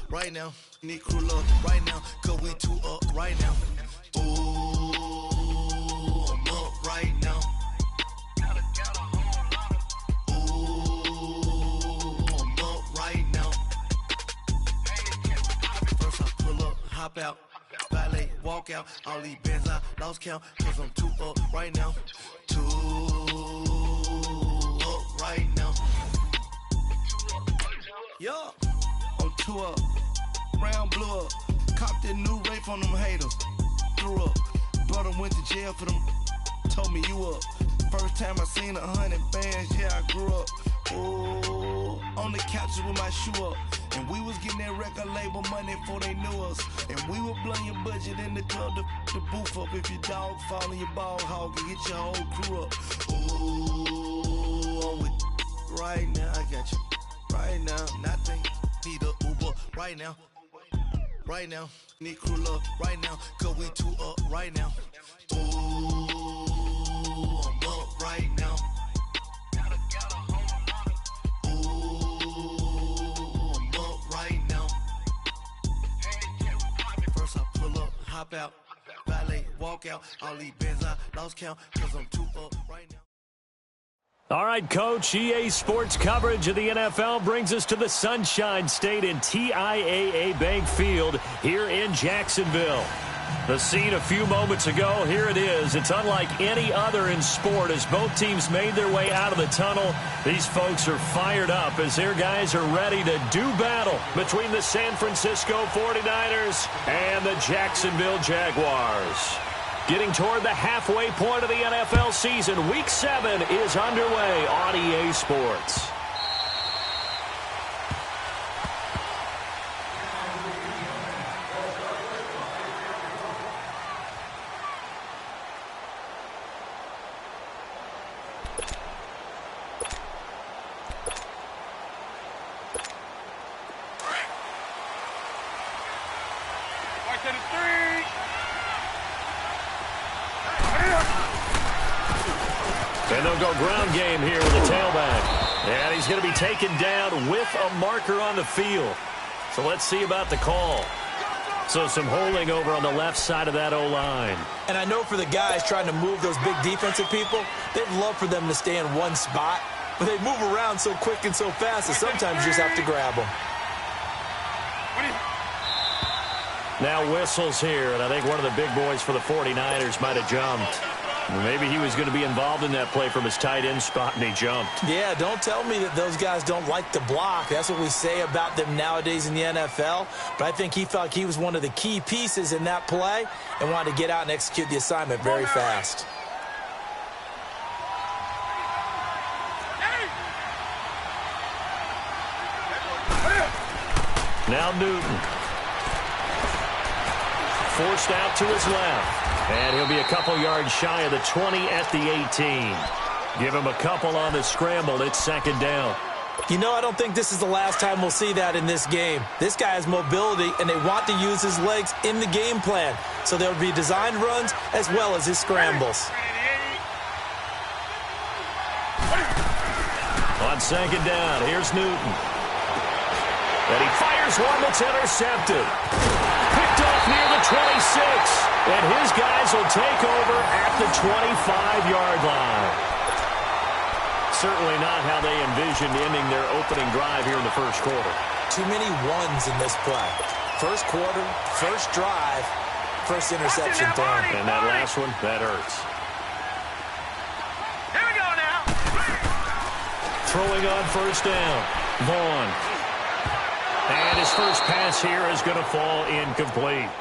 Right now, need crew love right now, cause we two up right now. Ooh, I'm up right now. Ooh, I'm up right now. First I pull up, hop out, valet, walk out. All these bands I lost count, cause I'm two up right now. Two up right now. Yeah, I'm two up. Round blew up, copped that new rape on them haters. Threw up, brother went to jail for them. Told me you up. First time I seen 100 bands, yeah, I grew up. Ooh, on the couches with my shoe up. And we was getting that record label money before they knew us. And we were blowing your budget in the club to boof up. If your dog fall in your ball hog and get your whole crew up. Ooh, I'm with right now, I got you. Right now, nothing, need a Uber right now. Right now, need crew love right now, cause we two up right now. Ooh, I'm up right now. Ooh, I'm up right now. First I pull up, hop out, valet, walk out. All these bands I lost count, cause I'm two up right now. All right, Coach, EA Sports coverage of the NFL brings us to the Sunshine State in TIAA Bank Field here in Jacksonville. The scene a few moments ago, here it is. It's unlike any other in sport as both teams made their way out of the tunnel. These folks are fired up as their guys are ready to do battle between the San Francisco 49ers and the Jacksonville Jaguars. Getting toward the halfway point of the NFL season, Week 7 is underway on EA Sports. And they'll go ground game here with a tailback. And he's going to be taken down with a marker on the field. So let's see about the call. So some holding over on the left side of that O-line. And I know for the guys trying to move those big defensive people, they'd love for them to stay in one spot. But they move around so quick and so fast that sometimes you just have to grab them. Now whistles here, and I think one of the big boys for the 49ers might have jumped. Maybe he was going to be involved in that play from his tight end spot, and he jumped. Yeah, don't tell me that those guys don't like to block. That's what we say about them nowadays in the NFL. But I think he felt like he was one of the key pieces in that play and wanted to get out and execute the assignment very fast. Now Newton. Forced out to his left. And he'll be a couple yards shy of the 20 at the 18. Give him a couple on the scramble. It's second down. You know, I don't think this is the last time we'll see that in this game. This guy has mobility, and they want to use his legs in the game plan. So there'll be designed runs as well as his scrambles. On second down, here's Newton. And he fires one that's intercepted. Picked off near the 26. And his guys will take over at the 25-yard line. Certainly not how they envisioned ending their opening drive here in the first quarter. Too many ones in this play. First quarter, first drive, first interception thrown. And that last one, that hurts. Here we go now. Throwing on first down, Vaughn. And his first pass here is going to fall incomplete.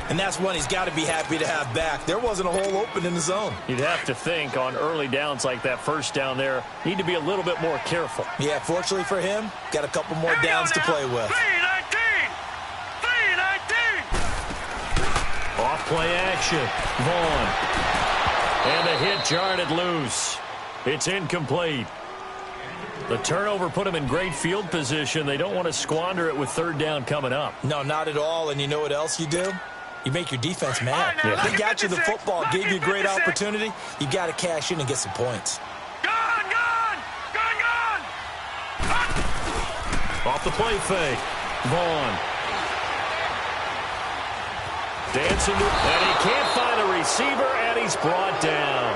And that's one he's got to be happy to have back. There wasn't a hole open in the zone. You'd have to think on early downs like that first down there, need to be a little bit more careful. Yeah, fortunately for him, got a couple more downs to play with. 3-19! Off play action, Vaughn. And the hit jarred it loose. It's incomplete. The turnover put them in great field position. They don't want to squander it with third down coming up. No, not at all. And you know what else you do? You make your defense mad. Yeah. They got you the football, gave you a great opportunity. You got to cash in and get some points. Gone! Off the play fake. Vaughn. Dancing, and he can't find a receiver, and he's brought down.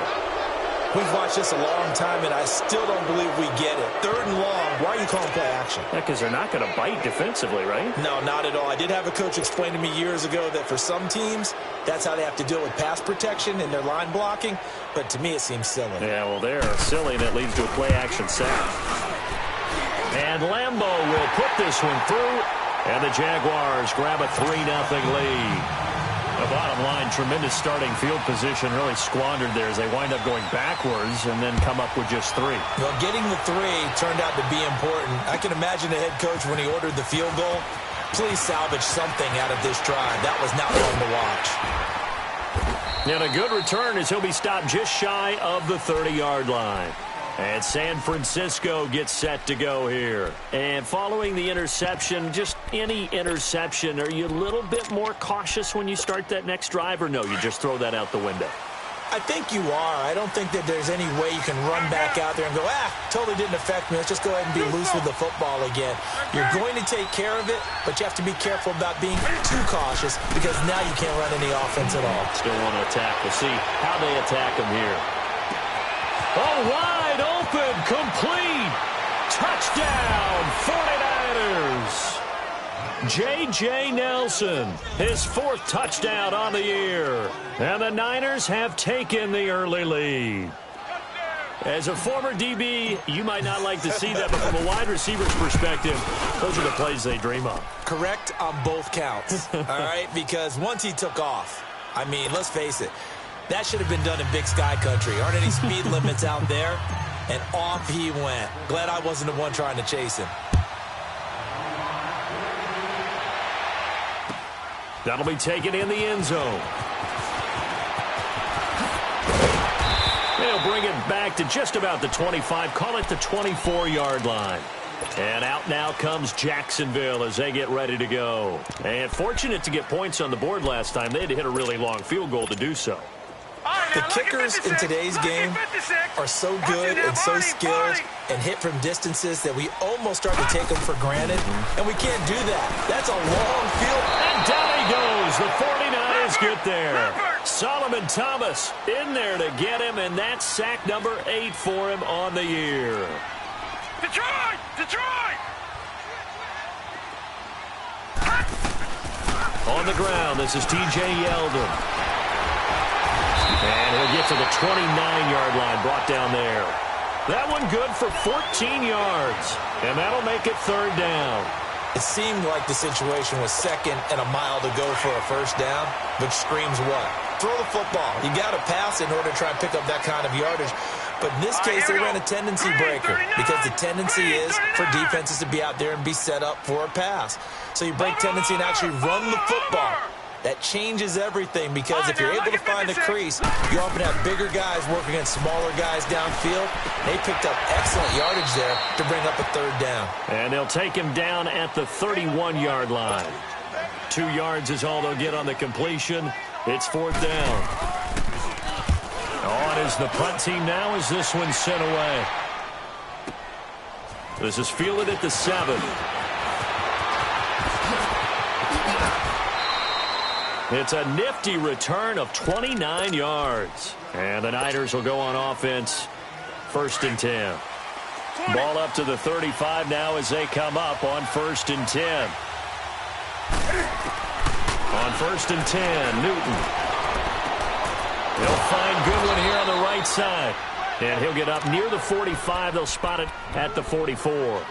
We've watched this a long time, and I still don't believe we get it. Third and long, why are you calling play action? Yeah, because they're not going to bite defensively, right? No, not at all. I did have a coach explain to me years ago that for some teams, that's how they have to deal with pass protection and their line blocking. But to me, it seems silly. Yeah, well, they're silly, and it leads to a play action sack. And Lambeau will put this one through, and the Jaguars grab a 3-0 lead. The bottom line, tremendous starting field position, really squandered there as they wind up going backwards and then come up with just 3. Well, getting the 3 turned out to be important. I can imagine the head coach when he ordered the field goal. Please salvage something out of this drive. That was not fun to watch. And a good return as he'll be stopped just shy of the 30-yard line. And San Francisco gets set to go here. And following the interception, just any interception, are you a little bit more cautious when you start that next drive, or no, you just throw that out the window? I think you are. I don't think that there's any way you can run back out there and go, totally didn't affect me. Let's just go ahead and be loose with the football again. You're going to take care of it, but you have to be careful about being too cautious because now you can't run any offense at all. Still want to attack. We'll see how they attack them here. Oh, wide open, complete. Touchdown, 49ers. J.J. Nelson, his 4th touchdown on the year. And the Niners have taken the early lead. As a former DB, you might not like to see that, but from a wide receiver's perspective, those are the plays they dream of. Correct on both counts, all right? Because once he took off, I mean, let's face it, that should have been done in Big Sky Country. Aren't any speed limits out there? And off he went. Glad I wasn't the one trying to chase him. That'll be taken in the end zone. They'll bring it back to just about the 25. Call it the 24-yard line. And out now comes Jacksonville as they get ready to go. And fortunate to get points on the board last time. They had to hit a really long field goal to do so. The kickers in today's game are so good and so skilled and hit from distances that we almost start to take them for granted, and we can't do that. That's a long field. And down he goes. The 49ers get there. Solomon Thomas in there to get him, and that's sack number 8 for him on the year. Detroit! On the ground, this is T.J. Yeldon. And he'll get to the 29-yard line, brought down there. That one good for 14 yards, and that'll make it 3rd down. It seemed like the situation was 2nd and a mile to go for a 1st down, which screams what? Throw the football. You got to pass in order to try and pick up that kind of yardage. But in this case, they ran a tendency breaker because the tendency is for defenses to be out there and be set up for a pass. So you break tendency and actually run the football. That changes everything because if you're able to find a crease, you often have bigger guys working against smaller guys downfield. They picked up excellent yardage there to bring up a 3rd down. And they'll take him down at the 31-yard line. 2 yards is all they'll get on the completion. It's 4th down. On is the punt team now as this one's sent away. This is fielded at the 7. It's a nifty return of 29 yards. And the Niners will go on offense. 1st and 10. Ball up to the 35 now as they come up on 1st and 10. On 1st and 10, Newton. They'll find Goodwin here on the right side. And he'll get up near the 45. They'll spot it at the 44.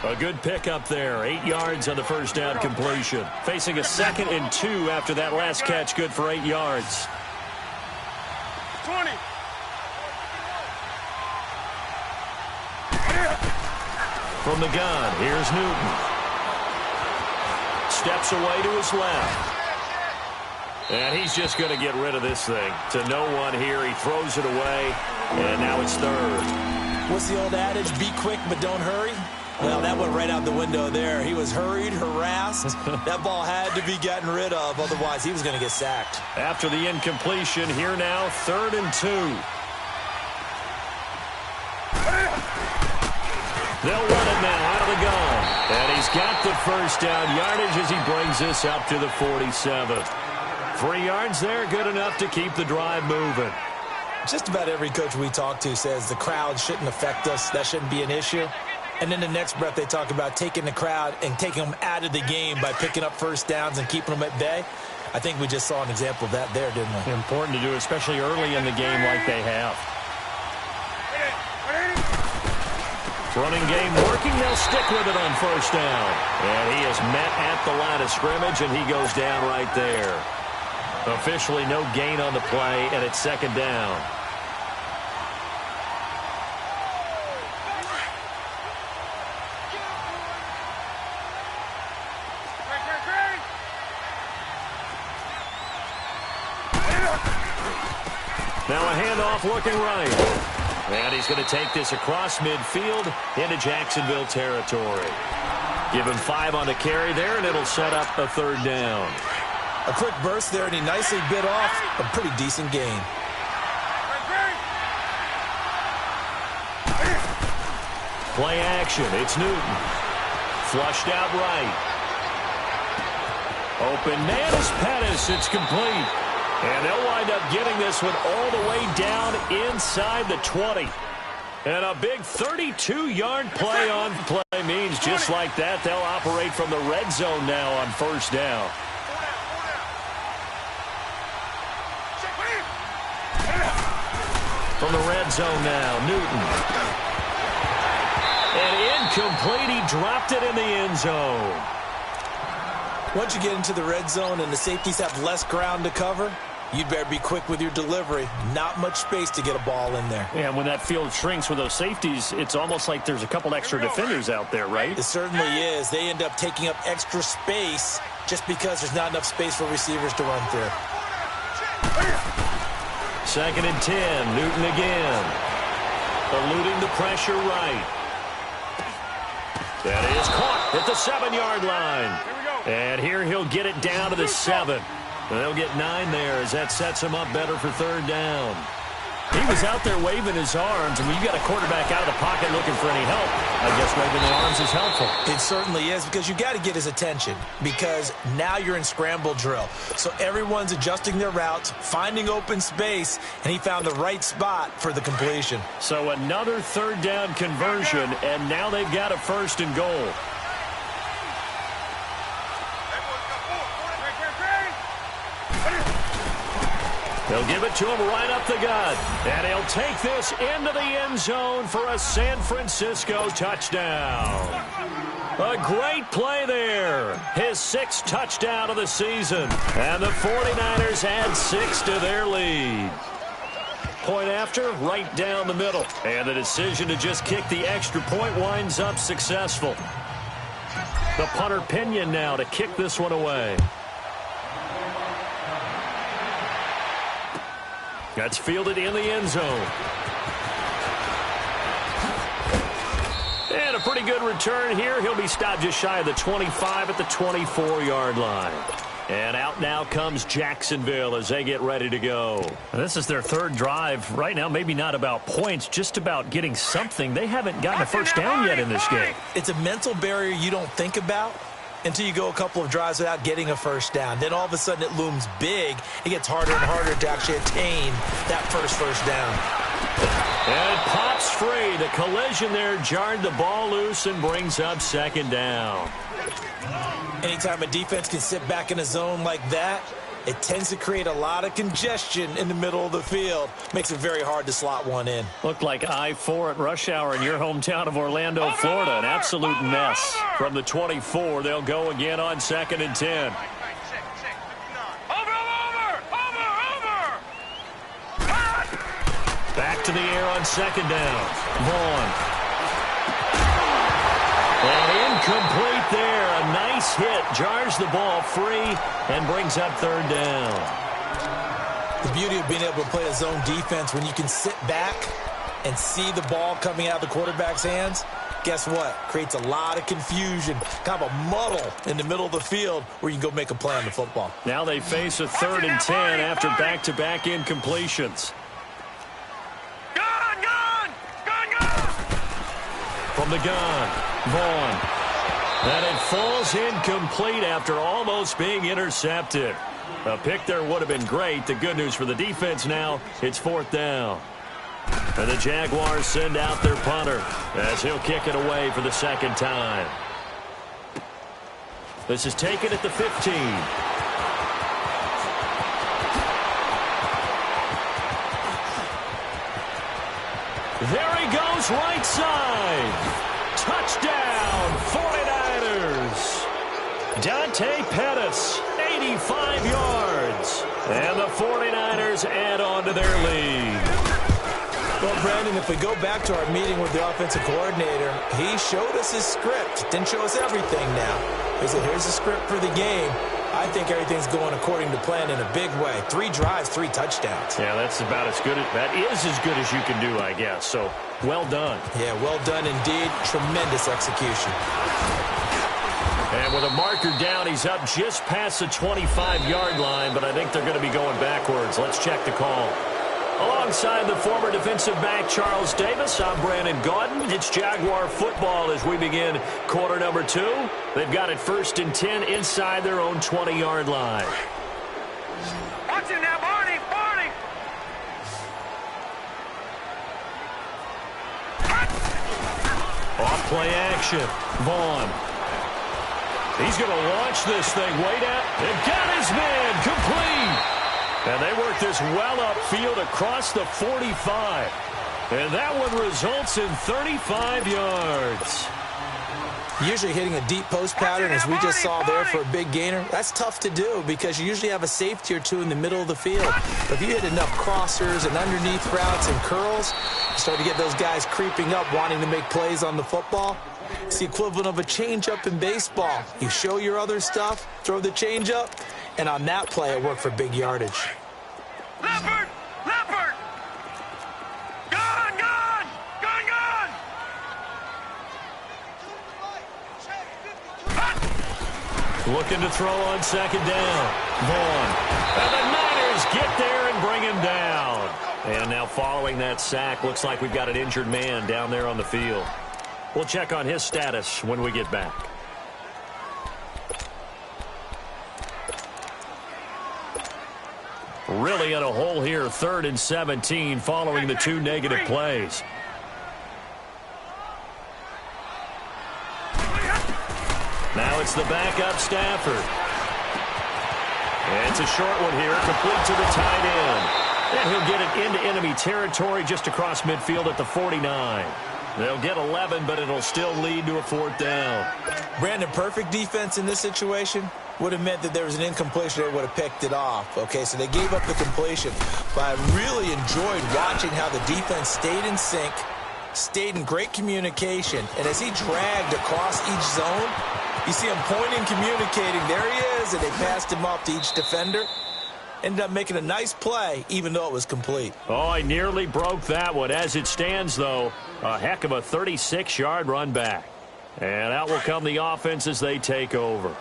A good pickup there. 8 yards on the 1st down completion. Facing a 2nd and 2 after that last catch. Good for 8 yards. 20. From the gun, here's Newton. Steps away to his left. And he's just going to get rid of this thing. To no one here. He throws it away. And now it's 3rd. What's the old adage? Be quick, but don't hurry. Well, that went right out the window there. He was hurried, harassed. That ball had to be gotten rid of, otherwise he was going to get sacked. After the incompletion, here now, 3rd and 2. They'll run it now out of the gun. And he's got the first down yardage as he brings this up to the 47. 3 yards there, good enough to keep the drive moving. Just about every coach we talk to says the crowd shouldn't affect us. That shouldn't be an issue. And in the next breath, they talk about taking the crowd and taking them out of the game by picking up first downs and keeping them at bay. I think we just saw an example of that there, didn't we? Important to do, especially early in the game like they have. Running game working. They'll stick with it on first down. And he is met at the line of scrimmage, and he goes down right there. Officially no gain on the play, and it's 2nd down. Now a handoff looking right. And he's going to take this across midfield into Jacksonville territory. Give him 5 on the carry there, and it'll set up a 3rd down. A quick burst there, and he nicely bit off a pretty decent gain. Play action. It's Newton. Flushed out right. Open man is Pettis. It's complete. And they'll wind up getting this one all the way down inside the 20. And a big 32-yard play on play means just like that, they'll operate from the red zone now on first down. From the red zone now, Newton. And incomplete, he dropped it in the end zone. Once you get into the red zone and the safeties have less ground to cover, you'd better be quick with your delivery. Not much space to get a ball in there. Yeah, when that field shrinks with those safeties, it's almost like there's a couple extra defenders out there, right? It certainly is. They end up taking up extra space just because there's not enough space for receivers to run through. 2nd and 10. Newton again. Eluding the pressure right. That is caught at the 7-yard line. And here he'll get it down to the 7. They'll get 9 there as that sets him up better for 3rd down. He was out there waving his arms, and when you got a quarterback out of the pocket looking for any help, I guess waving the arms is helpful. It certainly is, because you got to get his attention, because now you're in scramble drill. So everyone's adjusting their routes, finding open space, and he found the right spot for the completion. So another 3rd down conversion, and now they've got a 1st and goal. They'll give it to him right up the gut. And he'll take this into the end zone for a San Francisco touchdown. A great play there. His 6th touchdown of the season. And the 49ers add 6 to their lead. Point after, right down the middle. And the decision to just kick the extra point winds up successful. The punter Pinion now to kick this one away. That's fielded in the end zone. And a pretty good return here. He'll be stopped just shy of the 25 at the 24-yard line. And out now comes Jacksonville as they get ready to go. And this is their 3rd drive. Right now, maybe not about points, just about getting something. They haven't gotten a first down yet in this game. It's a mental barrier you don't think about until you go a couple of drives without getting a first down. Then all of a sudden it looms big. It gets harder and harder to actually attain that first down. And it pops free. The collision there jarred the ball loose and brings up 2nd down. Anytime a defense can sit back in a zone like that, it tends to create a lot of congestion in the middle of the field. Makes it very hard to slot one in. Looked like I-4 at rush hour in your hometown of Orlando, Florida. An absolute mess. From the 24, they'll go again on 2nd and 10. Back to the air on 2nd down. Vaughn. And incomplete there. A nice hit. Jars the ball free and brings up 3rd down. The beauty of being able to play a zone defense when you can sit back and see the ball coming out of the quarterback's hands, guess what? Creates a lot of confusion, kind of a muddle in the middle of the field where you can go make a play on the football. Now they face a 3rd and 10 after back-to-back incompletions. From the gun, Vaughn. And it falls incomplete after almost being intercepted. A pick there would have been great. The good news for the defense now, it's 4th down. And the Jaguars send out their punter as he'll kick it away for the 2nd time. This is taken at the 15. There he goes, right side. Touchdown, 49ers. Dante Pettis, 85 yards. And the 49ers add on to their lead. Well, Brandon, if we go back to our meeting with the offensive coordinator, he showed us his script. Didn't show us everything now. He said, here's the script for the game. I think everything's going according to plan in a big way. 3 drives, 3 touchdowns. Yeah, that's about as good. That is as good as you can do, I guess. So, well done. Yeah, well done indeed. Tremendous execution. And with a marker down, he's up just past the 25-yard line, but I think they're going to be going backwards. Let's check the call. Alongside the former defensive back Charles Davis, I'm Brandon Gaudin. It's Jaguar football as we begin quarter number 2. They've got it 1st and 10 inside their own 20-yard line. Watch him now, Barney! Barney! Off play action. Vaughn. He's going to launch this thing way down. And got his man complete. And they work this well upfield across the 45. And that one results in 35 yards. Usually hitting a deep post pattern, as we just saw there for a big gainer, that's tough to do because you usually have a safety or two in the middle of the field. But if you hit enough crossers and underneath routes and curls, you start to get those guys creeping up wanting to make plays on the football. It's the equivalent of a changeup in baseball. You show your other stuff, throw the changeup, and on that play, it worked for big yardage. Leopard! Leopard! Gun! Gun! Gun! Gun! Looking to throw on 2nd down. Vaughn. And the Niners get there and bring him down. And now following that sack, looks like we've got an injured man down there on the field. We'll check on his status when we get back. Really in a hole here, 3rd and 17 following the 2 negative plays. Now it's the backup Stafford. And it's a short one here, complete to the tight end. And he'll get it into enemy territory just across midfield at the 49. They'll get 11, but it'll still lead to a 4th down. Brandon, perfect defense in this situation would have meant that there was an incompletion that would have picked it off. Okay, so they gave up the completion. But I really enjoyed watching how the defense stayed in sync, stayed in great communication, and as he dragged across each zone, you see him pointing, communicating. There he is, and they passed him off to each defender. Ended up making a nice play, even though it was complete. Oh, I nearly broke that one. As it stands, though, a heck of a 36-yard run back. And out will come the offense as they take over.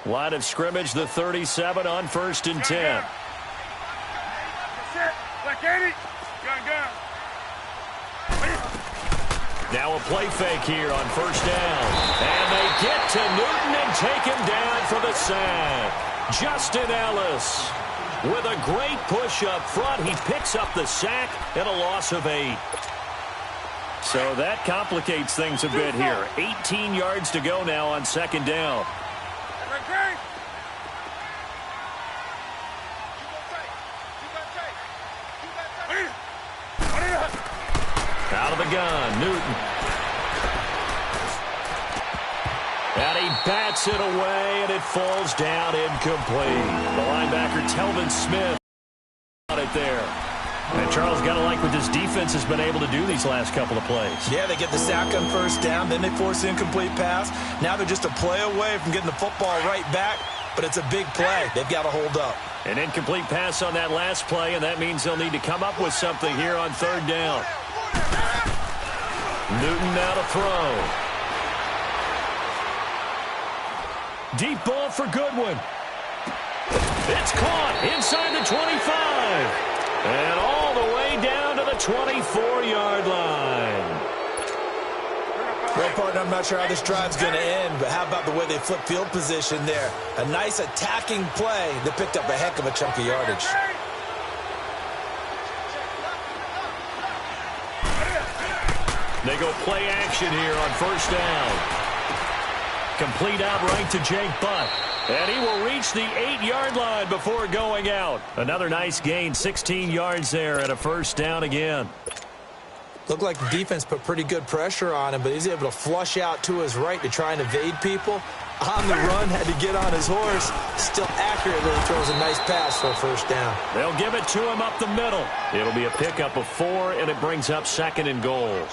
Line of scrimmage, the 37 on 1st and 10. Now a play fake here on 1st down. And they get to Newton and take him down for the sack. Justin Ellis with a great push up front. He picks up the sack and a loss of 8. So that complicates things a bit here. 18 yards to go now on 2nd down. Out of the gun, Newton. And he bats it away, and it falls down incomplete. The linebacker, Telvin Smith, on it there. And Charles, got to like what this defense has been able to do these last couple of plays. Yeah, they get the sack on 1st down, then they force the incomplete pass. Now they're just a play away from getting the football right back, but it's a big play. They've got to hold up. An incomplete pass on that last play, and that means they'll need to come up with something here on 3rd down. Newton now to throw. Deep ball for Goodwin. It's caught inside the 25. And all the way down to the 24-yard line. Well, partner, I'm not sure how this drive's going to end, but how about the way they flip field position there? A nice attacking play that picked up a heck of a chunk of yardage. They go play action here on first down. Complete outright to Jake Butt. And he will reach the 8-yard line before going out. Another nice gain, 16 yards there and a first down again. Looked like the defense put pretty good pressure on him, but he's able to flush out to his right to try and evade people. On the run, had to get on his horse. Still accurately throws a nice pass for a first down. They'll give it to him up the middle. It'll be a pickup of 4, and it brings up 2nd and goal.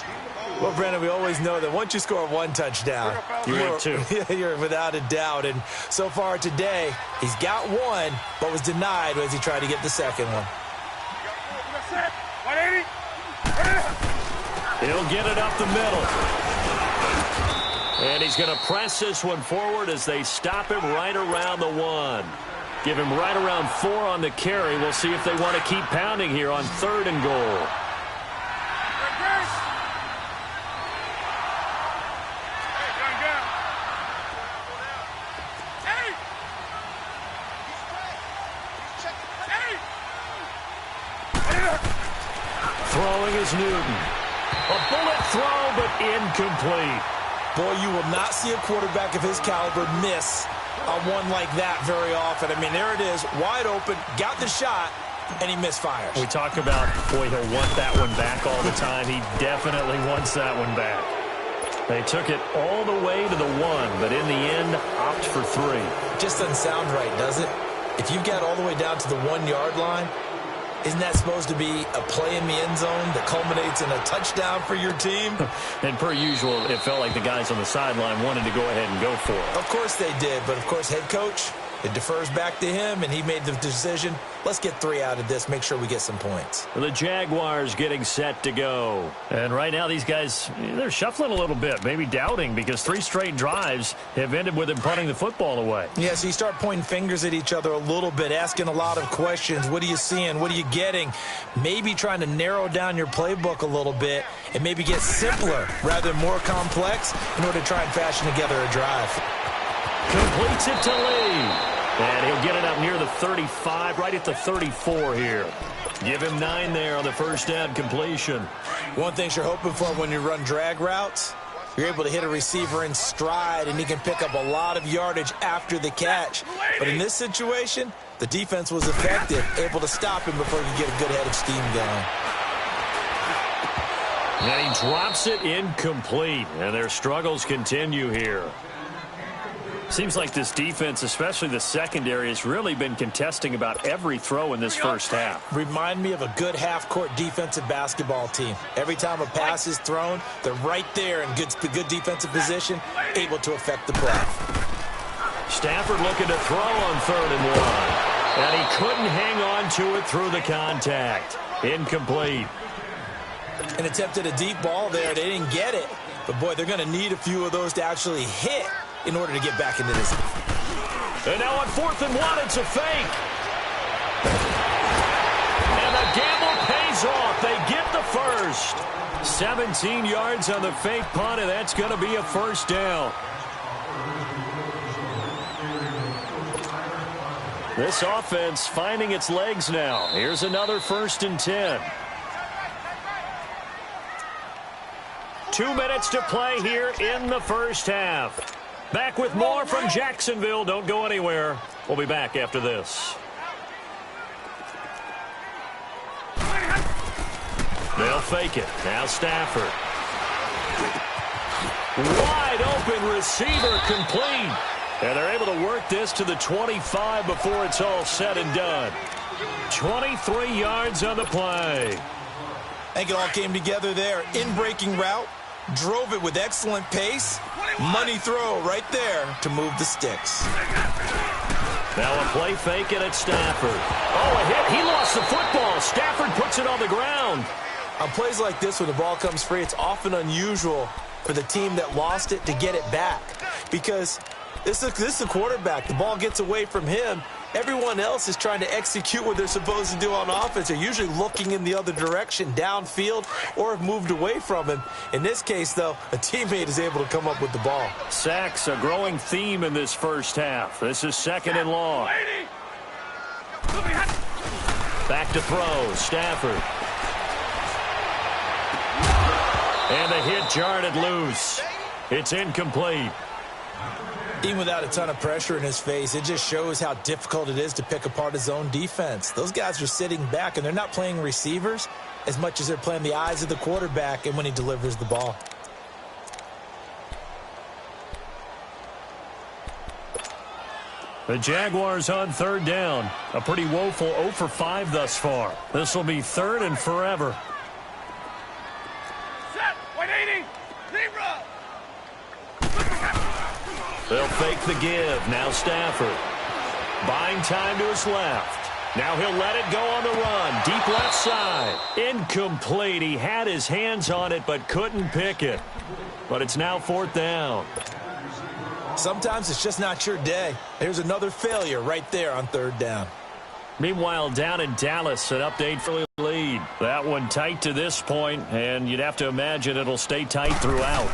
Well, Brandon, we always know that once you score 1 touchdown, you're 2. You're without a doubt. And so far today, he's got 1, but was denied as he tried to get the second one. 180. He'll get it up the middle. And he's going to press this one forward as they stop him right around the 1. Give him right around 4 on the carry. We'll see if they want to keep pounding here on 3rd and goal. Throwing is Newton. A bullet throw, but incomplete. Boy, you will not see a quarterback of his caliber miss on one like that very often. I mean, there it is, wide open, got the shot, and he misfires. We talk about, boy, he'll want that one back all the time. He definitely wants that one back. They took it all the way to the 1, but in the end, opt for 3. Just doesn't sound right, does it? If you got all the way down to the 1-yard line, isn't that supposed to be a play in the end zone that culminates in a touchdown for your team? And per usual, it felt like the guys on the sideline wanted to go ahead and go for it. Of course they did, but of course head coach, it defers back to him, and he made the decision, let's get 3 out of this, make sure we get some points. The Jaguars getting set to go. And right now these guys, they're shuffling a little bit, maybe doubting, because 3 straight drives have ended with them punting the football away. Yeah, so you start pointing fingers at each other a little bit, asking a lot of questions. What are you seeing? What are you getting? Maybe trying to narrow down your playbook a little bit and maybe get simpler rather than more complex in order to try and fashion together a drive. Completes it to Lee. And he'll get it up near the 35, right at the 34 here. Give him 9 there on the first down completion. One thing you're hoping for when you run drag routes, you're able to hit a receiver in stride, and he can pick up a lot of yardage after the catch. But in this situation, the defense was effective, able to stop him before he could get a good head of steam going. And he drops it incomplete, and their struggles continue here. Seems like this defense, especially the secondary, has really been contesting about every throw in this first half. Remind me of a good half-court defensive basketball team. Every time a pass is thrown, they're right there in good defensive position, able to affect the play. Stafford looking to throw on 3rd and 1. And he couldn't hang on to it through the contact. Incomplete. And attempted a deep ball there. They didn't get it. But, boy, they're going to need a few of those to actually hit in order to get back into this. And now on 4th and 1, it's a fake. And the gamble pays off. They get the first. 17 yards on the fake punt, and that's going to be a first down. This offense finding its legs now. Here's another 1st and 10. 2 minutes to play here in the first half. Back with more from Jacksonville. Don't go anywhere. We'll be back after this. They'll fake it. Now Stafford. Wide open receiver complete. And they're able to work this to the 25 before it's all said and done. 23 yards on the play. I think it all came together there. In-breaking route. Drove it with excellent pace. Money throw right there to move the sticks. Now a play fake, and it's Stafford. Oh, a hit. He lost the football. Stafford puts it on the ground. On plays like this, when the ball comes free, it's often unusual for the team that lost it to get it back. Because this is a quarterback. The ball gets away from him. Everyone else is trying to execute what they're supposed to do on offense. They're usually looking in the other direction, downfield, or have moved away from him. In this case, though, a teammate is able to come up with the ball. Sacks, a growing theme in this first half. This is 2nd and long. Back to throw, Stafford. And the hit jarred it loose. It's incomplete. Even without a ton of pressure in his face, it just shows how difficult it is to pick apart his own defense. Those guys are sitting back, and they're not playing receivers as much as they're playing the eyes of the quarterback and when he delivers the ball. The Jaguars on 3rd down. A pretty woeful 0 for 5 thus far. This will be 3rd and forever. Set. 180. Zebra. They'll fake the give. Now Stafford. Buying time to his left. Now he'll let it go on the run. Deep left side. Incomplete. He had his hands on it but couldn't pick it. But it's now 4th down. Sometimes it's just not your day. Here's another failure right there on 3rd down. Meanwhile, down in Dallas, an update for the lead. That one tight to this point, and you'd have to imagine it'll stay tight throughout.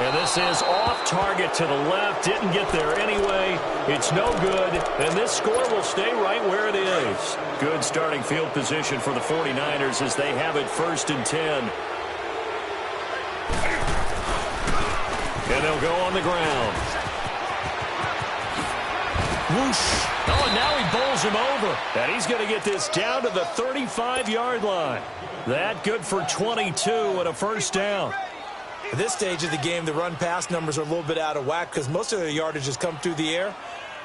And this is off target to the left. Didn't get there anyway. It's no good, and this score will stay right where it is. Good starting field position for the 49ers as they have it 1st and 10. And they'll go on the ground. Whoosh. Oh, and now he bowls him over. And he's going to get this down to the 35-yard line. That good for 22 and a 1st down. At this stage of the game, the run-pass numbers are a little bit out of whack because most of the yardage has come through the air.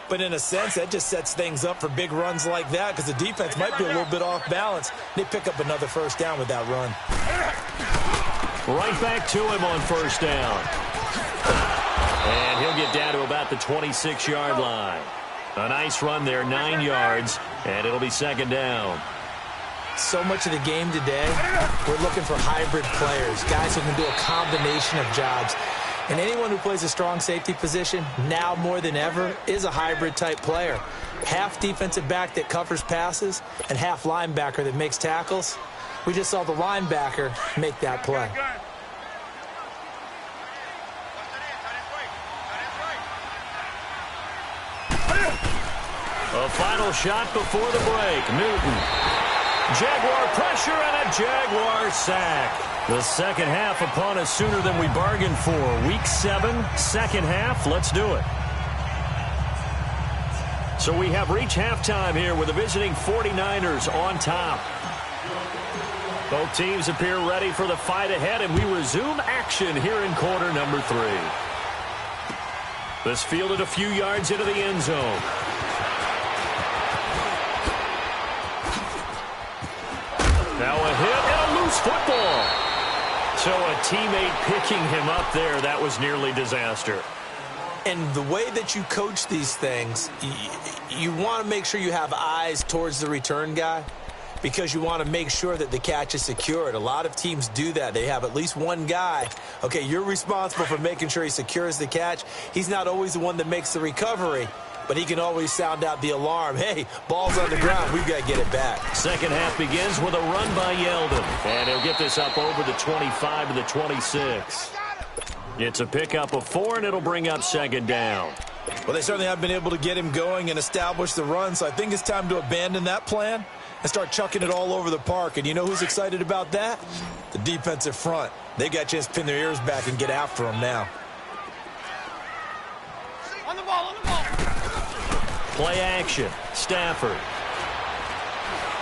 But in a sense, that just sets things up for big runs like that because the defense might be a little bit off balance. They pick up another 1st down with that run. Right back to him on 1st down. And he'll get down to about the 26-yard line. A nice run there, 9 yards, and it'll be 2nd down. So much of the game today, we're looking for hybrid players, guys who can do a combination of jobs. And anyone who plays a strong safety position, now more than ever, is a hybrid-type player. Half defensive back that covers passes and half linebacker that makes tackles. We just saw the linebacker make that play. A final shot before the break. Newton. Jaguar pressure and a Jaguar sack. The 2nd half upon us sooner than we bargained for. Week 7, 2nd half. Let's do it. So we have reached halftime here with the visiting 49ers on top. Both teams appear ready for the fight ahead, and we resume action here in quarter number 3. This fielded a few yards into the end zone. Now a hit and a loose football. So a teammate picking him up there, that was nearly disaster. And the way that you coach these things, you want to make sure you have eyes towards the return guy because you want to make sure that the catch is secured. A lot of teams do that. They have at least one guy. Okay, you're responsible for making sure he secures the catch. He's not always the one that makes the recovery, but he can always sound out the alarm. Hey, ball's on the ground. We've got to get it back. 2nd half begins with a run by Yeldon. And he'll get this up over the 25 to the 26. It's a pickup of 4, and it'll bring up 2nd down. Well, they certainly have been able to get him going and establish the run, so I think it's time to abandon that plan and start chucking it all over the park. And you know who's excited about that? The defensive front. They got a chance to pin their ears back and get after him now. On the ball, on the ball. Play action. Stafford.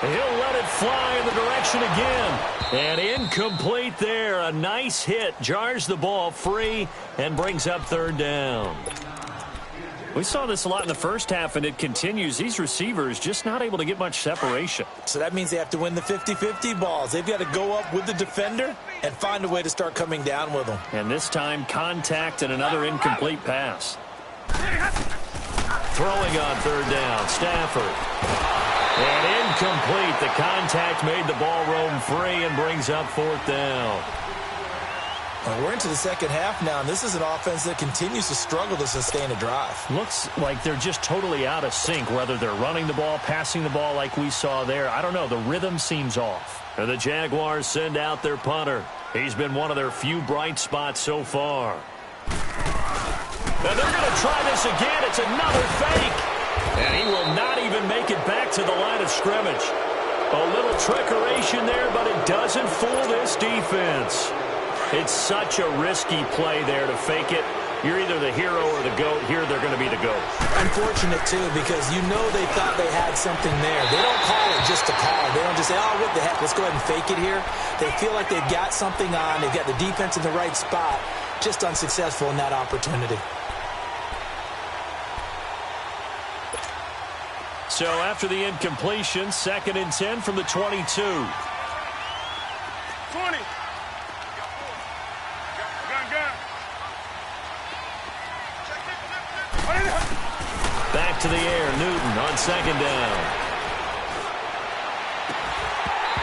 He'll let it fly in the direction again. And incomplete there. A nice hit. Jars the ball free and brings up 3rd down. We saw this a lot in the first half, and it continues. These receivers just not able to get much separation. So that means they have to win the 50-50 balls. They've got to go up with the defender and find a way to start coming down with them. And this time, contact and another incomplete pass. Throwing on 3rd down, Stafford. And incomplete. The contact made the ball roam free and brings up 4th down. Well, we're into the second half now, and this is an offense that continues to struggle to sustain a drive. Looks like they're just totally out of sync, whether they're running the ball, passing the ball like we saw there. I don't know. The rhythm seems off. And the Jaguars send out their punter. He's been one of their few bright spots so far. And they're going to try this again. It's another fake. And he will not even make it back to the line of scrimmage. A little trickeration there, but it doesn't fool this defense. It's such a risky play there to fake it. You're either the hero or the GOAT. Here they're going to be the GOAT. Unfortunate, too, because you know they thought they had something there. They don't call it just to call. They don't just say, oh, what the heck, let's go ahead and fake it here. They feel like they've got something on. They've got the defense in the right spot. Just unsuccessful in that opportunity. So after the incompletion, 2nd and 10 from the 22. 20. Back to the air, Newton on 2nd down.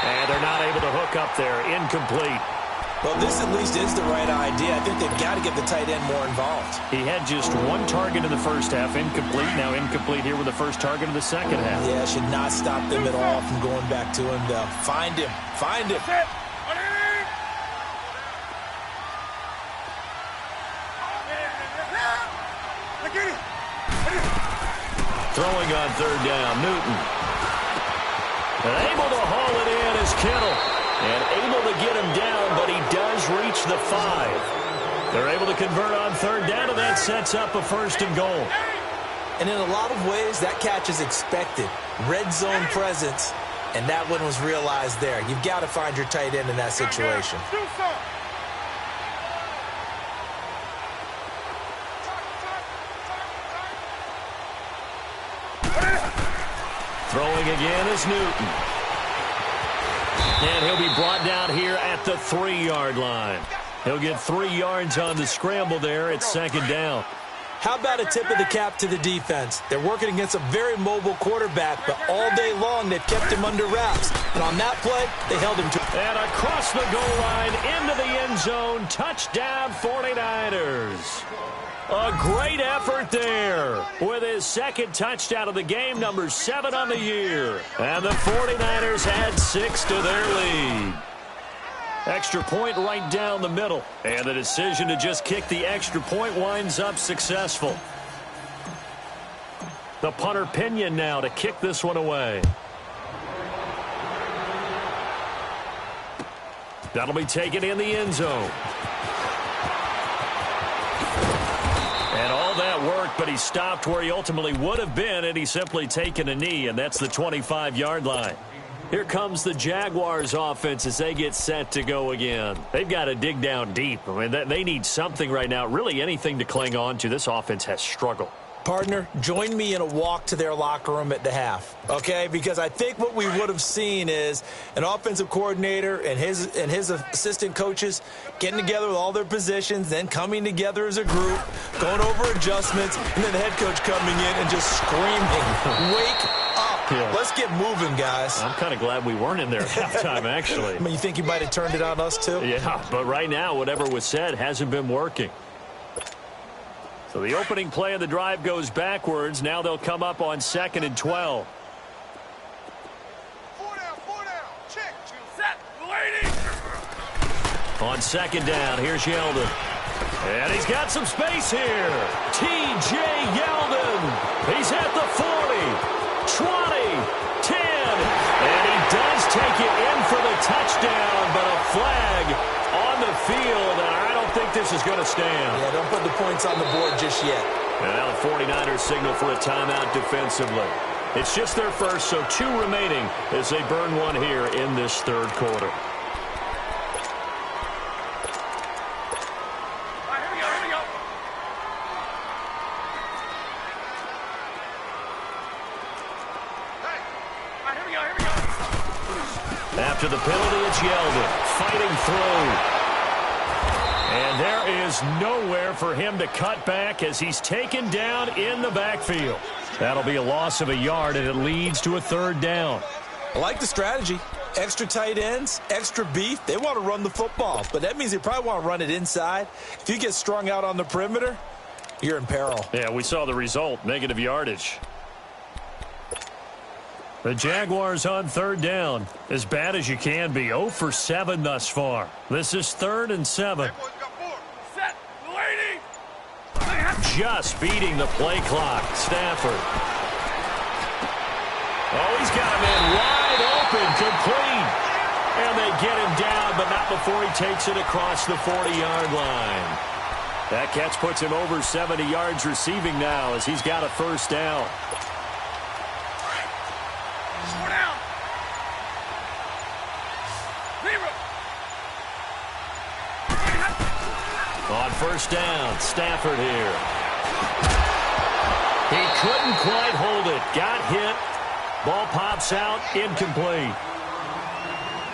And they're not able to hook up there. Incomplete. Well, this at least is the right idea. I think they've got to get the tight end more involved. He had just 1 target in the first half. Incomplete. Now incomplete here with the first target of the second half. Yeah, should not stop them at all from going back to him, though. Find him. Find him. Throwing on 3rd down, Newton. And able to haul it in is Kittle. And able to get him down, but he does reach the 5. They're able to convert on 3rd down, and that sets up a 1st and goal. And in a lot of ways, that catch is expected. Red zone presence, and that one was realized there. You've got to find your tight end in that situation. Throwing again is Newton. And he'll be brought down here at the 3-yard line. He'll get 3 yards on the scramble there at 2nd down. How about a tip of the cap to the defense? They're working against a very mobile quarterback, but all day long they've kept him under wraps. And on that play, they held him to. And across the goal line, into the end zone, touchdown 49ers. A great effort there with his 2nd touchdown of the game, number 7 on the year. And the 49ers add 6 to their lead. Extra point right down the middle. And the decision to just kick the extra point winds up successful. The punter Pinion now to kick this one away. That'll be taken in the end zone. And all that worked, but he stopped where he ultimately would have been, and he's simply taken a knee, and that's the 25-yard line. Here comes the Jaguars offense as they get set to go again. They've got to dig down deep. I mean, they need something right now, really anything to cling on to. This offense has struggled. Partner, join me in a walk to their locker room at the half, okay? Because I think what we would have seen is an offensive coordinator and his assistant coaches getting together with all their positions, then coming together as a group, going over adjustments, and then the head coach coming in and just screaming, wake up. Yeah. Let's get moving, guys. I'm kind of glad we weren't in there at halftime, actually. I mean, you think you might have turned it on us, too? Yeah, but right now, whatever was said hasn't been working. So the opening play of the drive goes backwards. Now they'll come up on 2nd and 12. 4 down. Check. Set. Lady. On 2nd down, here's Yeldon. And he's got some space here. T.J. Yeldon. He's at the 40, 20, 10. And he does take it in for the touchdown, but a flag on the field, and I don't think this is going to stand. Yeah, don't put the points on the board just yet. And now the 49ers signal for a timeout defensively. It's just their first, so 2 remaining as they burn one here in this 3rd quarter. After the penalty, it's Yeldon fighting through. And there is nowhere for him to cut back as he's taken down in the backfield. That'll be a loss of a yard, and it leads to a 3rd down. I like the strategy. Extra tight ends, extra beef. They want to run the football, but that means they probably want to run it inside. If you get strung out on the perimeter, you're in peril. Yeah, we saw the result, negative yardage. The Jaguars on third down. As bad as you can be. 0 for 7 thus far. This is 3rd and 7. Set. Waiting. Just beating the play clock. Stafford. Oh, he's got him in wide open. Complete. And they get him down, but not before he takes it across the 40-yard line. That catch puts him over 70 yards receiving now as he's got a first down. On first down, Stafford here. He couldn't quite hold it. Got hit. Ball pops out, incomplete.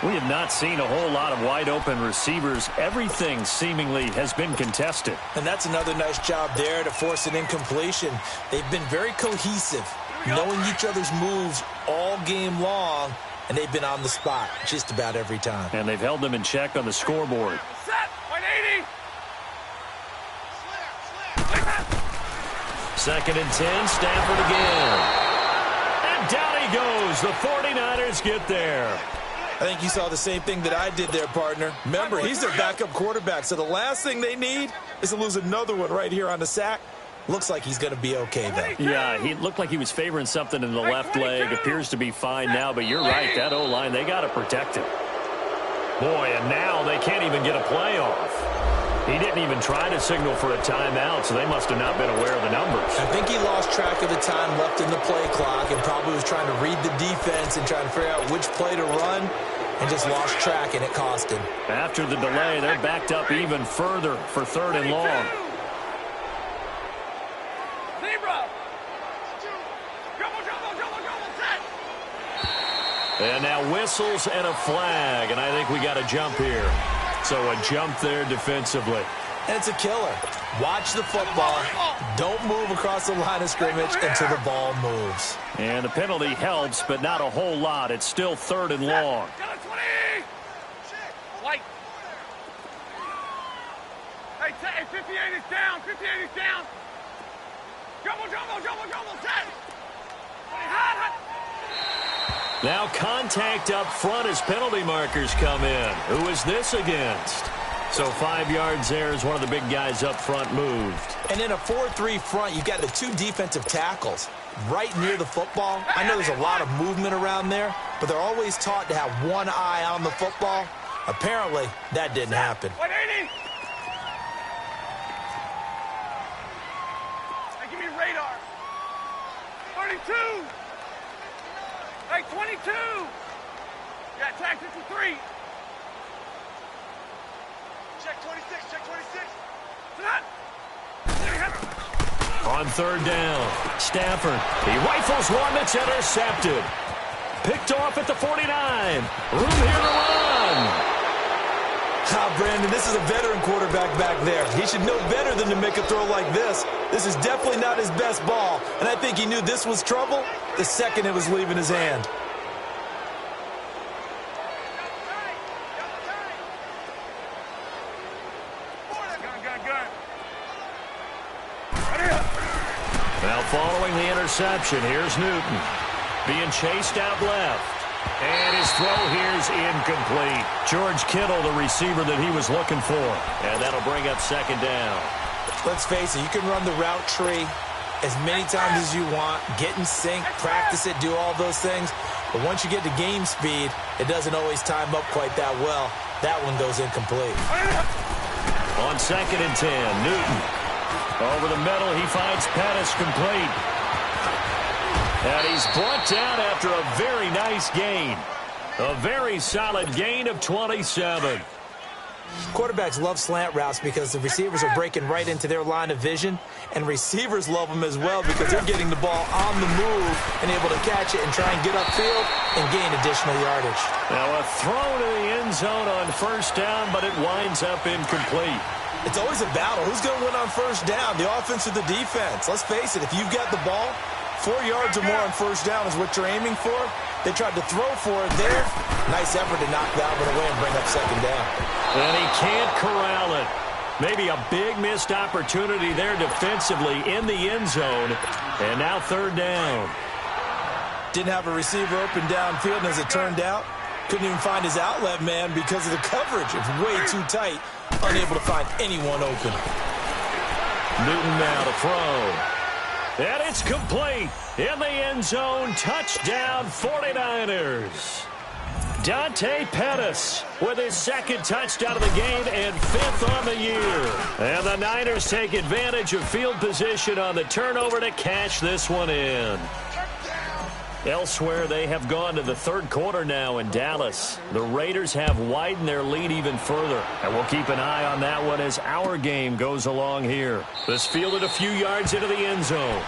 We have not seen a whole lot of wide-open receivers. Everything seemingly has been contested. And that's another nice job there to force an incompletion. They've been very cohesive, knowing each other's moves all game long, and they've been on the spot just about every time. And they've held them in check on the scoreboard. Set. 180. 2nd and 10, Stafford again. And down he goes. The 49ers get there. I think you saw the same thing that I did there, partner. Remember, he's their backup quarterback, so the last thing they need is to lose another one right here on the sack. Looks like he's going to be okay, though. Yeah, he looked like he was favoring something in the left leg. Appears to be fine now, but you're right. That O-line, they got to protect it. Boy, and now they can't even get a play off. He didn't even try to signal for a timeout, so they must have not been aware of the numbers. I think he lost track of the time left in the play clock and probably was trying to read the defense and trying to figure out which play to run and just lost track, and it cost him. After the delay, they're backed up even further for 3rd and long. And now whistles and a flag, and I think we got a jump here. So a jump there defensively. And it's a killer. Watch the football. Don't move across the line of scrimmage until the ball moves. And the penalty helps, but not a whole lot. It's still 3rd and long. White. Hey, 58 is down. 58 is down. Jumbo, set. Hot. Now contact up front as penalty markers come in. Who is this against? So 5 yards there as one of the big guys up front moved. And in a 4-3 front, you've got the 2 defensive tackles right near the football. I know there's a lot of movement around there, but they're always taught to have one eye on the football. Apparently, that didn't happen. 180. Hey, give me radar. 32. Hey, 22. Got tag 53. Check 26. Check 26. On 3rd down, Stafford. He rifles one that's intercepted. Picked off at the 49. Room here to run. Brandon, this is a veteran quarterback back there. He should know better than to make a throw like this. This is definitely not his best ball, and I think he knew this was trouble the second it was leaving his hand. Now following the interception, here's Newton. Being chased out left. And his throw here's incomplete. George Kittle, the receiver that he was looking for. And that'll bring up 2nd down. Let's face it, you can run the route tree as many times as you want, get in sync, practice it, do all those things. But once you get to game speed, it doesn't always time up quite that well. That one goes incomplete. On 2nd and 10, Newton. Over the middle, he finds Pettis complete. And he's brought down after a very nice gain. A very solid gain of 27. Quarterbacks love slant routes because the receivers are breaking right into their line of vision, and receivers love them as well because they're getting the ball on the move and able to catch it and try and get upfield and gain additional yardage. Now a throw to the end zone on 1st down, but it winds up incomplete. It's always a battle. Who's going to win on 1st down, the offense or the defense? Let's face it, if you've got the ball, 4 yards or more on first down is what you're aiming for. They tried to throw for it there. Nice effort to knock that one away and bring up second down. And he can't corral it. Maybe a big missed opportunity there defensively in the end zone. And now third down. Didn't have a receiver open downfield, and as it turned out, couldn't even find his outlet man because of the coverage. It's way too tight, unable to find anyone open. Newton now to throw. And it's complete. In the end zone, touchdown 49ers. Dante Pettis with his second touchdown of the game and 5th on the year. And the Niners take advantage of field position on the turnover to cash this one in. Elsewhere, they have gone to the third quarter now in Dallas. The Raiders have widened their lead even further. And we'll keep an eye on that one as our game goes along here. This fielded a few yards into the end zone.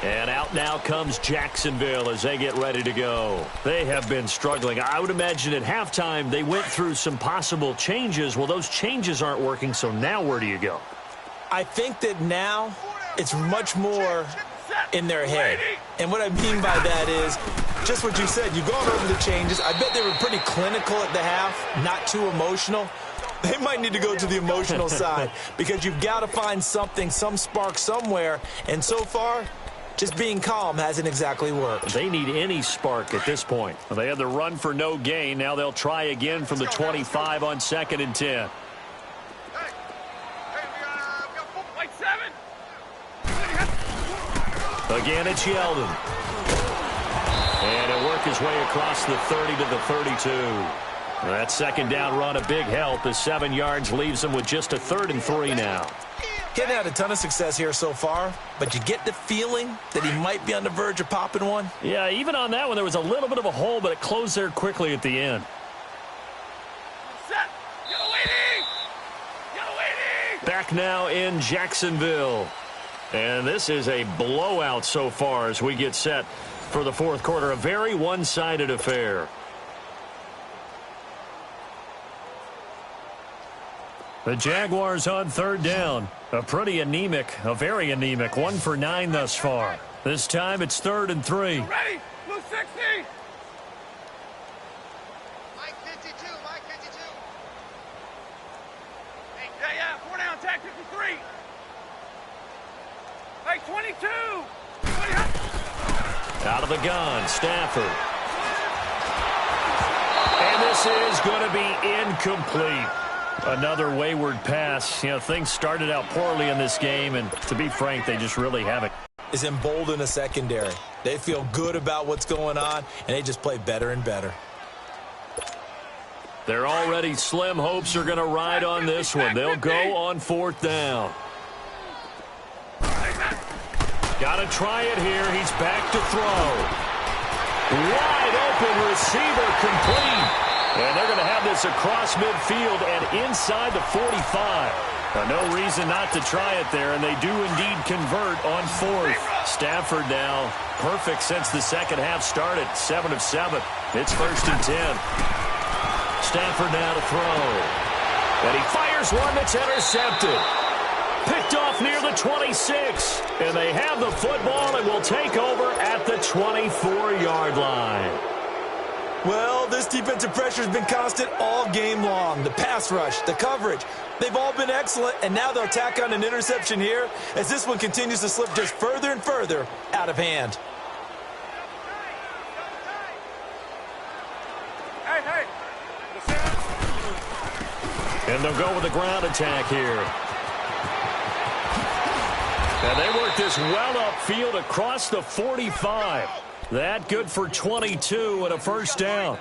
And out now comes Jacksonville as they get ready to go. They have been struggling. I would imagine at halftime they went through some possible changes. Well, those changes aren't working, so now where do you go? I think that now it's much more in their head. And what I mean by that is just what you said. You've gone over the changes. I bet they were pretty clinical at the half, not too emotional. They might need to go to the emotional side because you've got to find something, some spark somewhere. And so far, just being calm hasn't exactly worked. They need any spark at this point. They had the run for no gain. Now they'll try again from the 25 on 2nd and 10. Again, it's Yeldon. And he'll work his way across the 30 to the 32. That second down run, a big help as 7 yards leaves him with just a 3rd and 3 now. He hasn't had a ton of success here so far, but you get the feeling that he might be on the verge of popping one. Yeah, even on that one, there was a little bit of a hole, but it closed there quickly at the end. Back now in Jacksonville. And this is a blowout so far as we get set for the fourth quarter. A very one-sided affair. The Jaguars on third down. A pretty anemic, a very anemic 1 for 9 thus far. This time it's 3rd and 3. Ready? Blue 60. Mike 52, Mike 52. Hey, yeah, 4 down, tag 53. Hey, 22. Out of the gun, Stafford. And this is going to be incomplete. Another wayward pass. You know, things started out poorly in this game, and to be frank, they just really haven't. Is emboldened a secondary. They feel good about what's going on, and they just play better and better. They're already slim hopes are going to ride on this one. They'll go on 4th down. Got to try it here. He's back to throw. Wide open receiver complete. And they're going to have this across midfield and inside the 45. No reason not to try it there, and they do indeed convert on 4th. Stafford now perfect since the second half started. 7 of 7. It's 1st and 10. Stafford now to throw. And he fires one that's intercepted. Picked off near the 26. And they have the football and will take over at the 24-yard line. Well, this defensive pressure has been constant all game long. The pass rush, the coverage, they've all been excellent, and now they'll tack on an interception here as this one continues to slip just further and further out of hand. Hey. And they'll go with the ground attack here. And they work this well upfield across the 45. That good for 22 and a 1st down.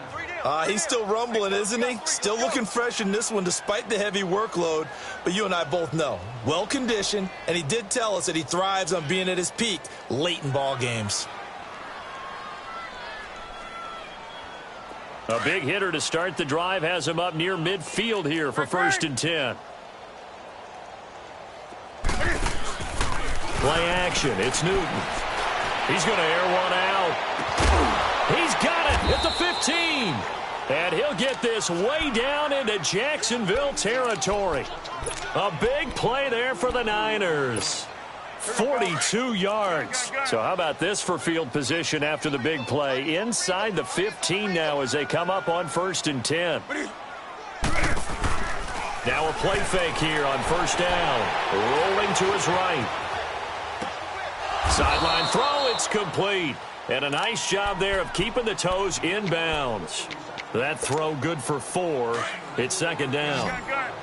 He's still rumbling, isn't he? Still looking fresh in this one despite the heavy workload. But you and I both know, well-conditioned, and he did tell us that he thrives on being at his peak late in ball games. A big hitter to start the drive has him up near midfield here for 1st and 10. Play action. It's Newton. He's going to air one out. He's got it at the 15. And he'll get this way down into Jacksonville territory. A big play there for the Niners. 42 yards. So how about this for field position after the big play? Inside the 15 now as they come up on 1st and 10. Now a play fake here on 1st down. Rolling to his right. Sideline throw, it's complete. And a nice job there of keeping the toes inbounds. That throw good for 4. It's 2nd down.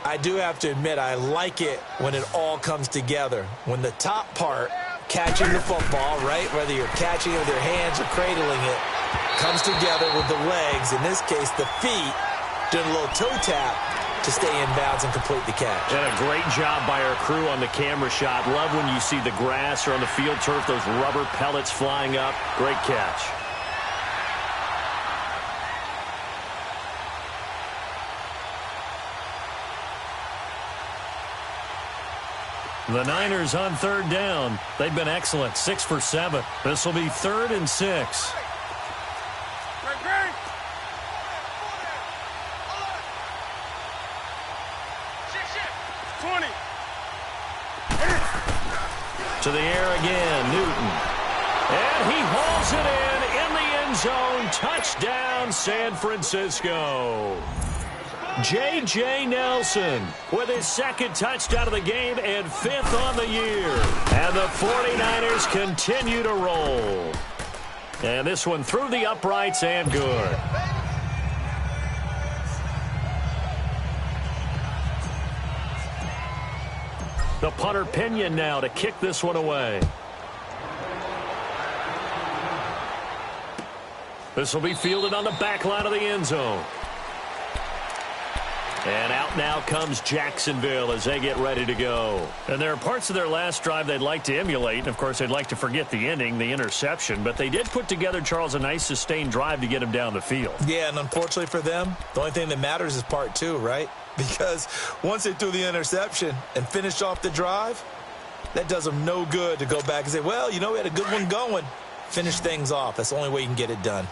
I do have to admit, I like it when it all comes together. When the top part, catching the football, right, whether you're catching it with your hands or cradling it, comes together with the legs, in this case the feet, doing a little toe tap to stay in bounds and complete the catch. And a great job by our crew on the camera shot. Love when you see the grass or on the field turf, those rubber pellets flying up. Great catch. The Niners on 3rd down. They've been excellent, 6 for 7. This will be 3rd and 6. 20. To the air again, Newton. And he hauls it in the end zone. Touchdown, San Francisco. J.J. Nelson with his 2nd touchdown of the game and 5th on the year. And the 49ers continue to roll. And this one through the uprights and good. The punter Pinion now to kick this one away. This will be fielded on the back line of the end zone. And out now comes Jacksonville as they get ready to go. And there are parts of their last drive they'd like to emulate. And, of course, they'd like to forget the ending, the interception. But they did put together, Charles, a nice sustained drive to get him down the field. Yeah, and unfortunately for them, the only thing that matters is part 2, right? Because once they threw the interception and finished off the drive, that does them no good to go back and say, well, you know, we had a good one going. Finish things off. That's the only way you can get it done.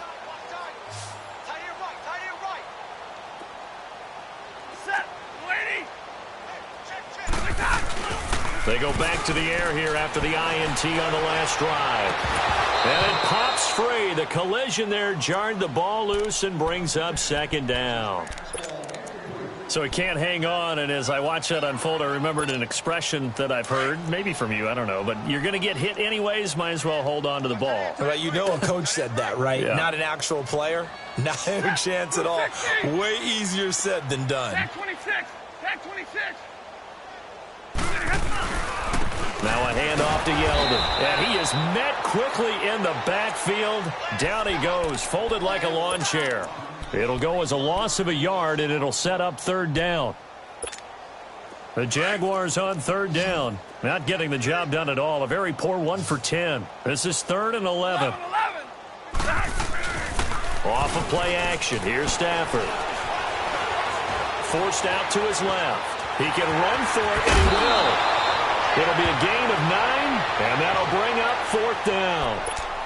They go back to the air here after the INT on the last drive. And it pops free. The collision there jarred the ball loose and brings up 2nd down. So he can't hang on, and as I watch that unfold, I remembered an expression that I've heard, maybe from you, I don't know, but you're going to get hit anyways, might as well hold on to the ball. Well, you know a coach said that, right? Yeah. Not an actual player. Not a chance at all. Way easier said than done. Tag 26. Tag 26. Now a handoff to Yeldon. And he is met quickly in the backfield. Down he goes, folded like a lawn chair. It'll go as a loss of a yard, and it'll set up 3rd down. The Jaguars on 3rd down. Not getting the job done at all. A very poor 1 for 10. This is 3rd and 11. Off of play action. Here's Stafford. Forced out to his left. He can run for it, and he will. It'll be a gain of 9, and that'll bring up 4th down.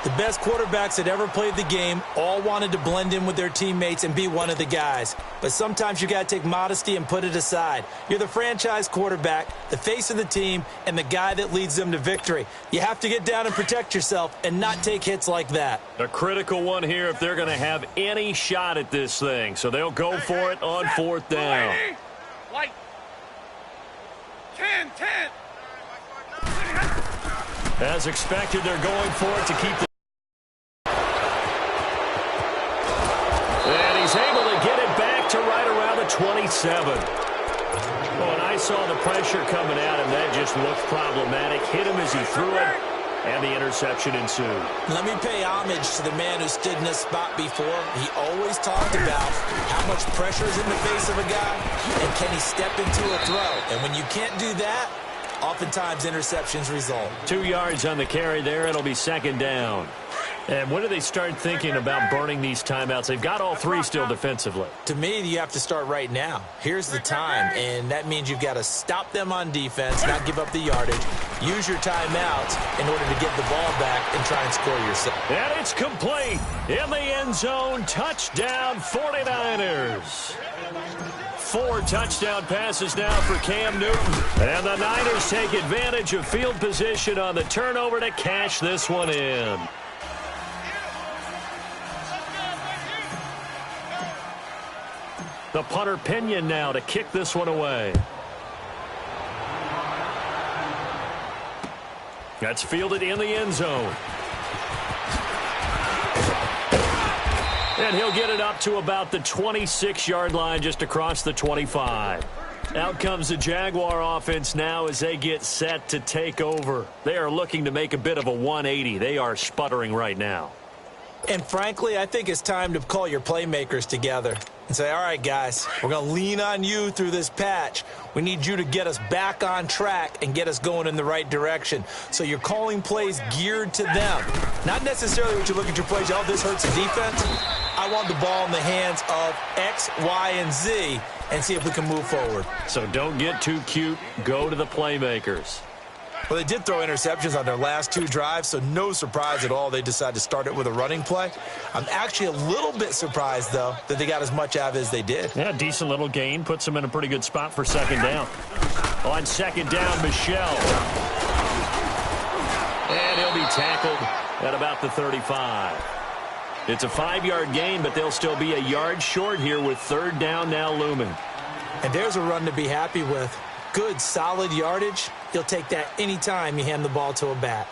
The best quarterbacks that ever played the game all wanted to blend in with their teammates and be one of the guys. But sometimes you got to take modesty and put it aside. You're the franchise quarterback, the face of the team, and the guy that leads them to victory. You have to get down and protect yourself and not take hits like that. A critical one here if they're going to have any shot at this thing. So they'll go for it on 4th down. Light. 10. As expected, they're going for it to keep the... And he's able to get it back to right around the 27. Oh, and I saw the pressure coming at him. That just looked problematic. Hit him as he threw it, and the interception ensued. Let me pay homage to the man who stood in this spot before. He always talked about how much pressure is in the face of a guy, and can he step into a throw. And when you can't do that, oftentimes interceptions result. 2 yards on the carry there. It'll be 2nd down. And when do they start thinking about burning these timeouts? They've got all 3 still defensively. To me, you have to start right now. Here's the time, and that means you've got to stop them on defense, not give up the yardage, use your timeouts in order to get the ball back and try and score yourself. And it's complete. In the end zone, touchdown 49ers. 4 touchdown passes now for Cam Newton. And the Niners take advantage of field position on the turnover to cash this one in. The punter Pinion now to kick this one away. That's fielded in the end zone. And he'll get it up to about the 26-yard line, just across the 25. Out comes the Jaguar offense now as they get set to take over. They are looking to make a bit of a 180. They are sputtering right now. And frankly, I think it's time to call your playmakers together and say, all right, guys, we're going to lean on you through this patch. We need you to get us back on track and get us going in the right direction. So you're calling plays geared to them. Not necessarily what you look at your plays, oh, this hurts the defense. I want the ball in the hands of X, Y, and Z and see if we can move forward. So don't get too cute. Go to the playmakers. Well, they did throw interceptions on their last 2 drives, so no surprise at all they decided to start it with a running play. I'm actually a little bit surprised, though, that they got as much out of it as they did. Yeah, decent little gain. Puts them in a pretty good spot for second down. On second down, Michelle. And he'll be tackled at about the 35. It's a 5-yard gain, but they'll still be a yard short here with third down now looming. And there's a run to be happy with. Good, solid yardage. You'll take that anytime you hand the ball to a back.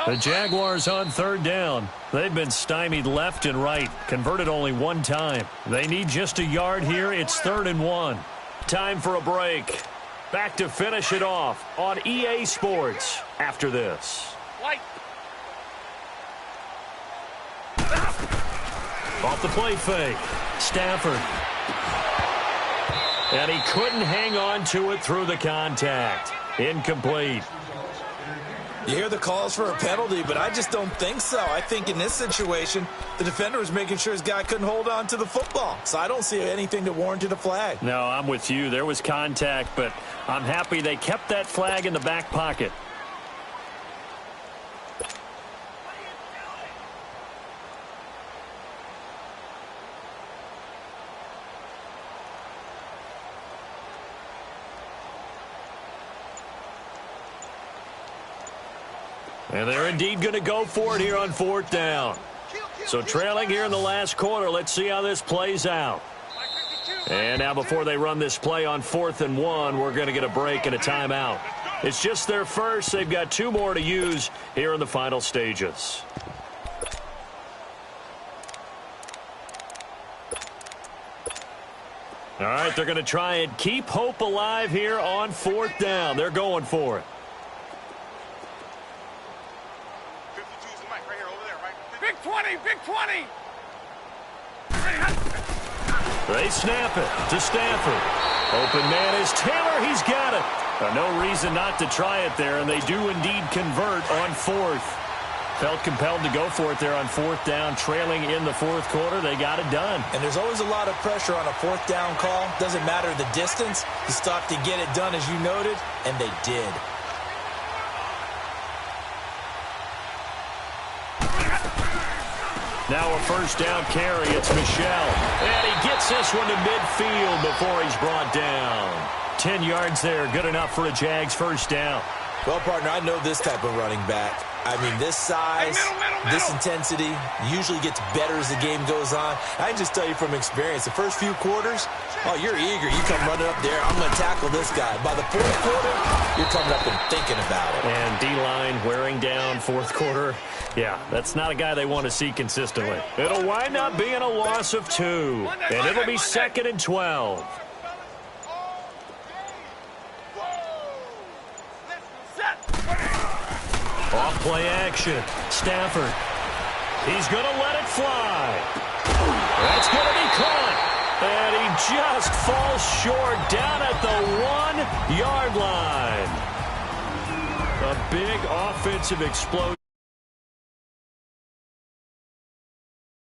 The Jaguars on third down. They've been stymied left and right. Converted only 1 time. They need just a yard here. It's 3rd and 1. Time for a break. Back to finish it off on EA Sports after this. Off the play fake. Stafford. And he couldn't hang on to it through the contact. Incomplete. You hear the calls for a penalty, but I just don't think so. I think in this situation, the defender was making sure his guy couldn't hold on to the football. So I don't see anything that warranted a flag. No, I'm with you. There was contact, but I'm happy they kept that flag in the back pocket. And they're indeed going to go for it here on 4th down. So trailing here in the last quarter, let's see how this plays out. And now before they run this play on 4th and 1, we're going to get a break and a timeout. It's just their first. They've got 2 more to use here in the final stages. All right, they're going to try and keep hope alive here on 4th down. They're going for it. Big 20, big 20. They snap it to Stafford. Open man is Taylor. He's got it. No reason not to try it there, and they do indeed convert on 4th. Felt compelled to go for it there on 4th down, trailing in the 4th quarter. They got it done. And there's always a lot of pressure on a 4th down call. Doesn't matter the distance. You stop to get it done, as you noted, and they did. Now a first down carry. It's Michelle. And he gets this one to midfield before he's brought down. 10 yards there. Good enough for a Jags first down. Well, partner, I know this type of running back. I mean, this size, this intensity usually gets better as the game goes on. I can just tell you from experience, the first few quarters, oh, you're eager. You come running up there. I'm going to tackle this guy. By the 4th quarter, you're coming up and thinking about it. And D-line wearing down 4th quarter. Yeah, that's not a guy they want to see consistently. It'll wind up being a loss of 2. And it'll be 2nd and 12. Off play action. Stafford. He's going to let it fly. That's going to be caught. And he just falls short down at the 1-yard line. A big offensive explosion.